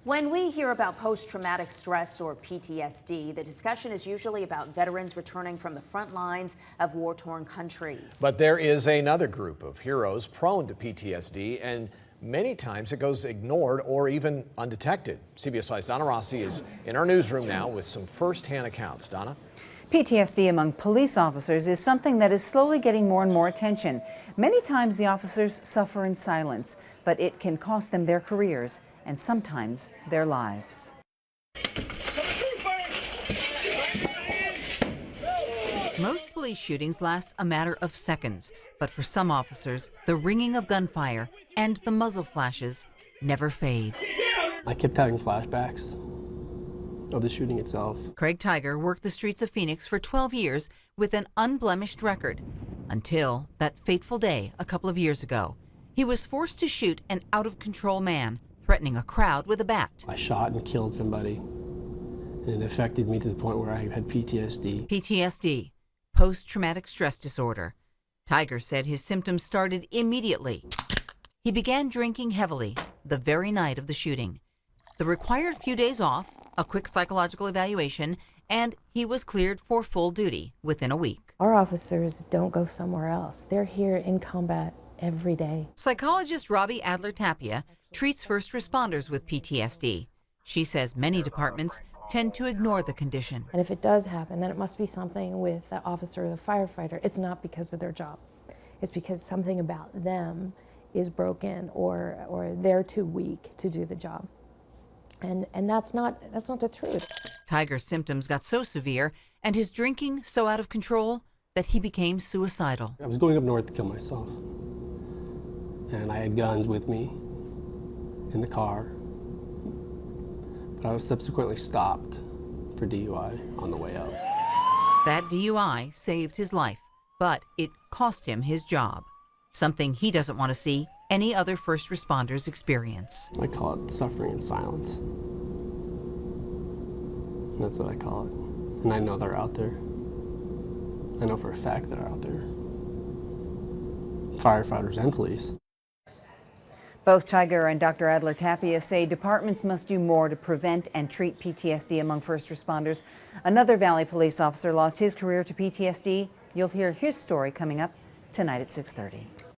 When we hear about post-traumatic stress or PTSD, the discussion is usually about veterans returning from the front lines of war-torn countries. But there is another group of heroes prone to PTSD, and many times it goes ignored or even undetected. CBS 5's Donna Rossi is in our newsroom now with some first-hand accounts. Donna? PTSD among police officers is something that is slowly getting more and more attention. Many times the officers suffer in silence, but it can cost them their careers and sometimes their lives. Most police shootings last a matter of seconds, but for some officers, the ringing of gunfire and the muzzle flashes never fade. I kept having flashbacks of the shooting itself. Craig Tiger worked the streets of Phoenix for 12 years with an unblemished record, until that fateful day a couple of years ago. He was forced to shoot an out-of-control man, threatening a crowd with a bat. I shot and killed somebody, and it affected me to the point where I had PTSD. PTSD, post-traumatic stress disorder. Tiger said his symptoms started immediately. He began drinking heavily the very night of the shooting. The required few days off, a quick psychological evaluation, and he was cleared for full duty within a week. Our officers don't go somewhere else. They're here in combat every day. Psychologist Robbie Adler-Tapia treats first responders with PTSD. She says many departments tend to ignore the condition. And if it does happen, then it must be something with the officer or the firefighter. It's not because of their job. It's because something about them is broken or they're too weak to do the job. And that's not the truth. Tiger's symptoms got so severe and his drinking so out of control that he became suicidal. I was going up north to kill myself, and I had guns with me in the car, but I was subsequently stopped for DUI on the way out. That DUI saved his life, but it cost him his job, something he doesn't want to see any other first responders experience. I call it suffering in silence. That's what I call it. And I know they're out there. I know for a fact they're out there. Firefighters and police. Both Tiger and Dr. Adler-Tapia say departments must do more to prevent and treat PTSD among first responders. Another Valley police officer lost his career to PTSD. You'll hear his story coming up tonight at 6:30.